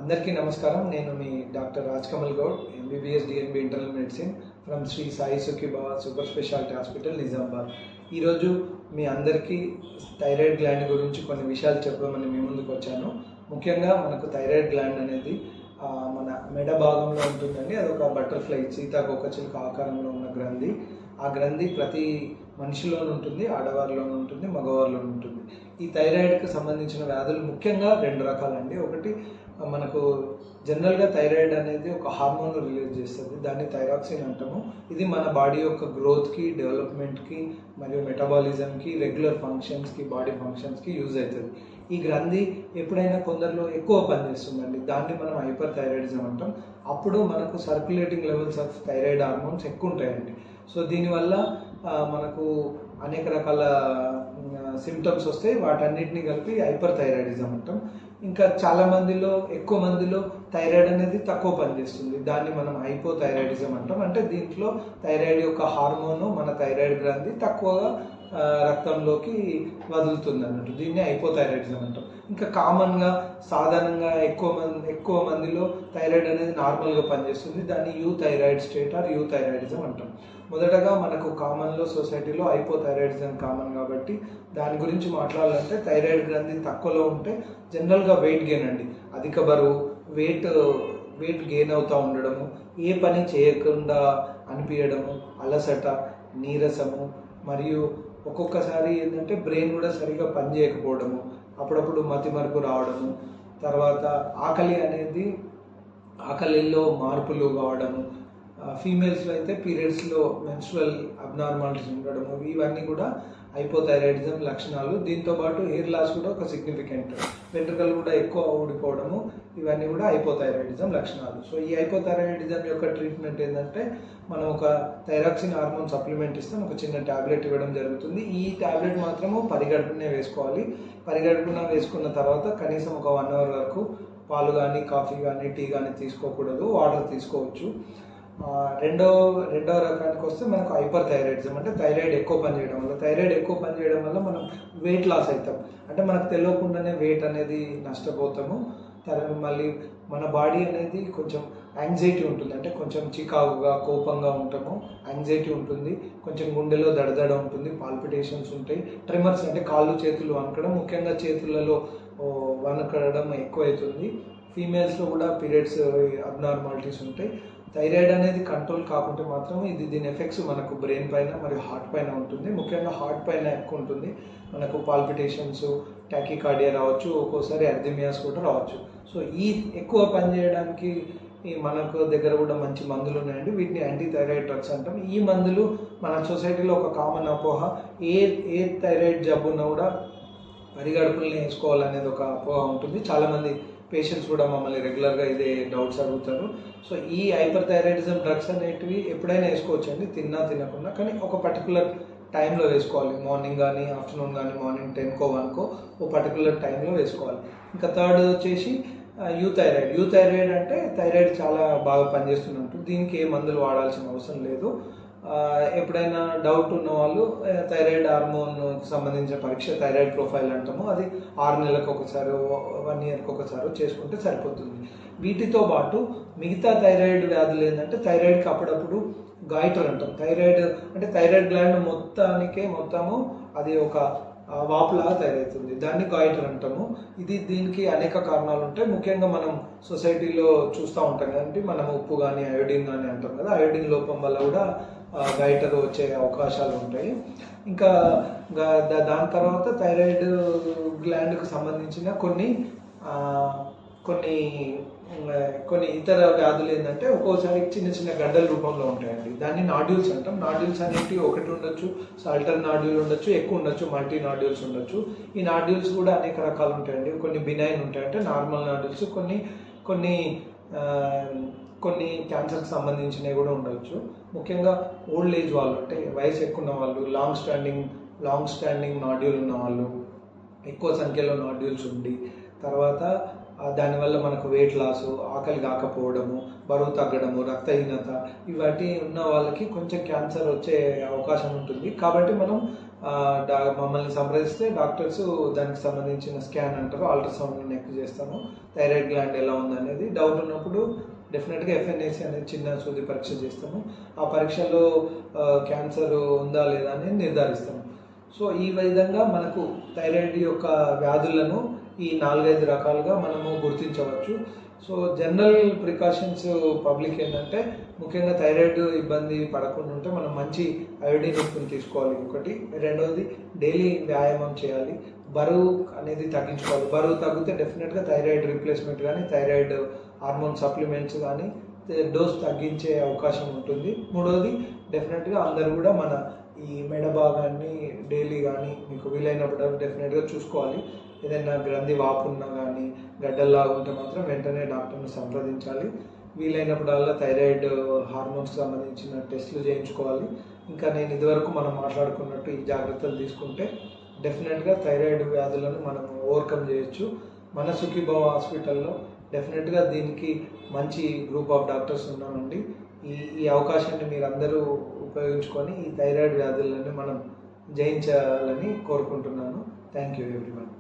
అందరికీ నమస్కారం. నేను మీ doctor Raj Kamal Goud, MBBS DNB internal medicine from Shri Sai Sukhibaba super speciality hospital Nizamabad. ఈరోజు మీ అందరికీ థైరాయిడ్ గ్లాండ్ గురించి కొన్ని విషయాలు చెప్పమని మీ ముందుకు వచ్చాను. ముఖ్యంగా మనకు థైరాయిడ్ గ్లాండ్ అనేది మన మెడ భాగంలో ఉంటుందండి. అదొక బటర్ఫ్లై సీతాకోకచిలుక ఆకారంలో ఉన్న గ్రంథి. ఆ గ్రంథి ప్రతి మనిషిలోనూ ఉంటుంది, ఆడవారిలోనూ ఉంటుంది, మగవారిలోనూ ఉంటుంది. ఈ థైరాయిడ్కి సంబంధించిన వ్యాధులు ముఖ్యంగా రెండు రకాలండి. ఒకటి మనకు జనరల్గా థైరాయిడ్ అనేది ఒక హార్మోన్ రిలీజ్ చేస్తుంది, దాన్ని థైరాక్సిన్ అంటాము. ఇది మన బాడీ యొక్క గ్రోత్కి, డెవలప్మెంట్కి మరియు మెటబాలిజంకి, రెగ్యులర్ ఫంక్షన్స్కి, బాడీ ఫంక్షన్స్కి యూజ్ అవుతుంది. ఈ గ్రంథి ఎప్పుడైనా కొందరిలో ఎక్కువ పనిచేస్తుందండి, దాన్ని మనం హైపర్ థైరాయిడిజం అంటాం. అప్పుడు మనకు circulating levels of thyroid hormones ఎక్కువ ఉంటాయండి. సో దీనివల్ల మనకు అనేక రకాల సిమ్టమ్స్ వస్తాయి. వాటన్నిటిని కలిపి హైపర్ థైరాయిడిజం అంటాం. ఇంకా చాలా మందిలో, ఎక్కువ మందిలో థైరాయిడ్ అనేది తక్కువ పనిచేస్తుంది, దాన్ని మనం హైపోథైరాయిడిజం అంటాం. అంటే దీంట్లో థైరాయిడ్ యొక్క హార్మోను, మన థైరాయిడ్ గ్రంథి తక్కువగా రక్తంలోకి వదులుతుంది అన్నట్టు, దీన్ని హైపోథైరాయిడిజం అంటాం. ఇంకా కామన్గా సాధారణంగా ఎక్కువ మందిలో థైరాయిడ్ అనేది నార్మల్గా పనిచేస్తుంది, దాన్ని యూథైరాయిడ్ స్టేట్ ఆర్ యూథైరాయిడిజం అంటాం. మొదటగా మనకు కామన్లో సొసైటీలో హైపోథైరాయిడిజం కామన్ కాబట్టి దాని గురించి మాట్లాడాలంటే థైరాయిడ్ గ్రంథి తక్కువలో ఉంటే జనరల్గా వెయిట్ గెయిన్ అండి, అధిక బరువు, వెయిట్ గెయిన్ అవుతూ ఉండడము, ఏ పని చేయకుండా అనిపించడము, అలసట, నీరసము, మరియు ఒక్కొక్కసారి ఏంటంటే బ్రెయిన్ కూడా సరిగా పనిచేయకపోవడము, అప్పుడప్పుడు మతిమరుపు రావడము, తర్వాత ఆకలిలో మార్పులు కావడము, ఫీమేల్స్లో అయితే పీరియడ్స్లో మెన్స్ట్రువల్ అబ్నార్మాలిటీస్ ఉండడము, ఇవన్నీ కూడా హైపోథైరాయిడిజం లక్షణాలు. దీంతోపాటు హెయిర్ లాస్ కూడా ఒక సిగ్నిఫికెంట్, వెంట్రుకలు కూడా ఎక్కువ ఊడిపోవడము, ఇవన్నీ కూడా హైపోథైరాయిడిజం లక్షణాలు. సో ఈ హైపోథైరాయిడిజం యొక్క ట్రీట్మెంట్ ఏంటంటే మనం ఒక థైరాక్సిన్ హార్మోన్ సప్లిమెంట్ ఇస్తాం, ఒక చిన్న ట్యాబ్లెట్ ఇవ్వడం జరుగుతుంది. ఈ ట్యాబ్లెట్ మాత్రము పరిగడుపునే వేసుకోవాలి. పరిగడుపున వేసుకున్న తర్వాత కనీసం ఒక 1 అవర్ వరకు పాలు కానీ, కాఫీ కానీ, టీ కానీ తీసుకోకూడదు, వాటర్ తీసుకోవచ్చు. రెండో రకానికి వస్తే మనకు హైపర్ థైరాయిడిజం, అంటే థైరాయిడ్ ఎక్కువ పనిచేయడం వల్ల మనం వెయిట్ లాస్ అవుతాం. అంటే మనకు తెలియకుండానే వెయిట్ అనేది నష్టపోతాము. మళ్ళీ మన బాడీ అనేది కొంచెం యాంగ్జైటీ ఉంటుంది, అంటే కొంచెం చికాకుగా, కోపంగా ఉంటాము, యాంగ్జైటీ ఉంటుంది, కొంచెం గుండెలో దడదడ ఉంటుంది, పాల్పిటేషన్స్ ఉంటాయి, ట్రిమర్స్ అంటే కాళ్ళు చేతులు వణకడం, ముఖ్యంగా చేతులలో వణకడం ఎక్కువవుతుంది. ఫీమేల్స్లో కూడా పీరియడ్స్ అబ్నార్మాలిటీస్ ఉంటాయి. థైరాయిడ్ అనేది కంట్రోల్ కాకుంటే మాత్రం దీని ఎఫెక్ట్స్ మనకు బ్రెయిన్ పైన మరియు హార్ట్ పైన ఉంటుంది. ముఖ్యంగా హార్ట్ పైన ఎక్కువ ఉంటుంది. మనకు పాల్పిటేషన్స్, టాకీకార్డియా రావచ్చు, ఒక్కోసారి అర్థిమియాస్ కూడా రావచ్చు. సో ఈ ఎక్కువ పనిచేయడానికి మనకు దగ్గర కూడా మంచి మందులు ఉన్నాయండి, వీటిని యాంటీ థైరాయిడ్ డ్రగ్స్ అంటాం. ఈ మందులు మన సొసైటీలో ఒక కామన్ అపోహ, ఏ థైరాయిడ్ జబ్బు ఉన్నా కూడా పరిగడుపుల్ని వేసుకోవాలనేది ఒక అపోహ ఉంటుంది. చాలామంది పేషెంట్స్ కూడా మమ్మల్ని రెగ్యులర్గా ఇదే డౌట్స్ అడుగుతారు. సో ఈ హైపర్ థైరాయిడిజం డ్రగ్స్ అనేటివి ఎప్పుడైనా వేసుకోవచ్చండి, తినకుండా, కానీ ఒక పర్టికులర్ టైంలో వేసుకోవాలి. మార్నింగ్ కానీ, ఆఫ్టర్నూన్ కానీ, మార్నింగ్ 10కో 1కో ఓ పర్టికులర్ టైంలో వేసుకోవాలి. ఇంకా థర్డ్ వచ్చేసి యూథైరాయిడ్ అంటే థైరాయిడ్ చాలా బాగా పనిచేస్తున్నట్టు, దీనికి ఏ మందులు వాడాల్సిన అవసరం లేదు. ఎప్పుడైనా డౌట్ ఉన్న వాళ్ళు థైరాయిడ్ హార్మోన్కి సంబంధించిన పరీక్ష, థైరాయిడ్ ప్రొఫైల్ అంటాము, అది 6 నెలలకు ఒకసారి, 1 ఇయర్కి ఒకసారి చేసుకుంటే సరిపోతుంది. వీటితో పాటు మిగతా థైరాయిడ్ వ్యాధులు ఏంటంటే థైరాయిడ్కి అప్పుడప్పుడు గాయిటర్ అంటాం. థైరాయిడ్ గ్లాండ్ మొత్తము అది ఒక వాపులాగా తయారవుతుంది, దాన్ని గాయిటర్ అంటాము. దీనికి అనేక కారణాలు ఉంటాయి. ముఖ్యంగా మనం సొసైటీలో చూస్తూ ఉంటాం కదండి, మనం ఉప్పు కానీ, అయోడిన్ కానీ అంటాం కదా, అయోడిన్ లోపం వల్ల కూడా గాయిటర్ వచ్చే అవకాశాలు ఉంటాయి. ఇంకా దాని తర్వాత థైరాయిడ్ గ్లాండ్కి సంబంధించిన కొన్ని ఇతర వ్యాధులు ఏంటంటే ఒక్కోసారి చిన్న గడ్డల రూపంలో ఉంటాయండి, దాన్ని నాడ్యూల్స్ అంటాం. నాడ్యూల్స్ అనేవి ఒకటి ఉండొచ్చు, సాల్టర్ నాడ్యూల్ ఉండొచ్చు, ఎక్కువ ఉండొచ్చు, మల్టీ నాడ్యూల్స్ ఉండొచ్చు. ఈ నాడ్యూల్స్ కూడా అనేక రకాలు ఉంటాయండి. కొన్ని బినైన్ ఉంటాయి, అంటే నార్మల్ నాడ్యూల్స్, కొన్ని క్యాన్సర్కి సంబంధించినవి కూడా ఉండవచ్చు. ముఖ్యంగా ఓల్డ్ ఏజ్ వాళ్ళు, అంటే వయసు ఎక్కువ ఉన్న వాళ్ళు, లాంగ్ స్టాండింగ్ నాడ్యూల్ ఉన్న వాళ్ళు, ఎక్కువ సంఖ్యలో నాడ్యూల్స్ ఉండి, తర్వాత దానివల్ల మనకు వెయిట్ లాసు, ఆకలి కాకపోవడము, బరువు తగ్గడము, రక్తహీనత, ఇవన్నీ ఉన్న వాళ్ళకి కొంచెం క్యాన్సర్ వచ్చే అవకాశం ఉంటుంది. కాబట్టి మనం మమ్మల్ని సంప్రదిస్తే డాక్టర్స్ దానికి సంబంధించిన స్కాన్ అంటారు, అల్ట్రాసౌండ్ నెక్ చేస్తాము. థైరాయిడ్ గ్లాండ్ ఎలా ఉందనేది డౌట్ ఉన్నప్పుడు డెఫినెట్గా ఎఫ్ఎన్ఏసి అనేది చిన్న సూది పరీక్ష చేస్తాము. ఆ పరీక్షలో క్యాన్సర్ ఉందా లేదా అని నిర్ధారిస్తాము. సో ఈ విధంగా మనకు థైరాయిడ్ యొక్క వ్యాధులను ఈ 4-5 రకాలుగా మనము గుర్తించవచ్చు. సో జనరల్ ప్రికాషన్స్ పబ్లిక్ ఏంటంటే ముఖ్యంగా థైరాయిడ్ ఇబ్బంది పడకుండా ఉంటే మనం మంచి అయోడిన్ ఉప్పుని తీసుకోవాలి ఒకటి. రెండవది డైలీ వ్యాయామం చేయాలి, బరువు అనేది తగ్గించుకోవాలి. బరువు తగ్గితే డెఫినెట్గా థైరాయిడ్ రీప్లేస్మెంట్ కానీ థైరాయిడ్ హార్మోన్ సప్లిమెంట్స్ కానీ డోస్ తగ్గించే అవకాశం ఉంటుంది. మూడవది డెఫినెట్గా అందరూ కూడా మన ఈ మెడ భాగాన్ని డైలీ కానీ మీకు వీలైనప్పుడు డెఫినెట్గా చూసుకోవాలి. ఏదైనా గ్రంథి వాపు ఉన్నా కానీ గడ్డల్లాగా ఉంటే మాత్రం వెంటనే డాక్టర్ని సంప్రదించాలి. వీలైనప్పుడల్లా థైరాయిడ్ హార్మోన్స్కి సంబంధించిన టెస్టులు చేయించుకోవాలి. ఇంకా నేను ఇదివరకు మనం మాట్లాడుకున్నట్టు ఈ జాగ్రత్తలు తీసుకుంటే డెఫినెట్గా థైరాయిడ్ వ్యాధులను మనం ఓవర్కమ్ చేయొచ్చు. మన సుఖీభవ హాస్పిటల్లో డెఫినెట్గా దీనికి మంచి గ్రూప్ ఆఫ్ డాక్టర్స్ ఉన్నామండి. ఈ అవకాశాన్ని మీరు అందరూ ఉపయోగించుకొని ఈ థైరాయిడ్ వ్యాధులను మనం జయించాలని కోరుకుంటున్నాను. Thank you everyone.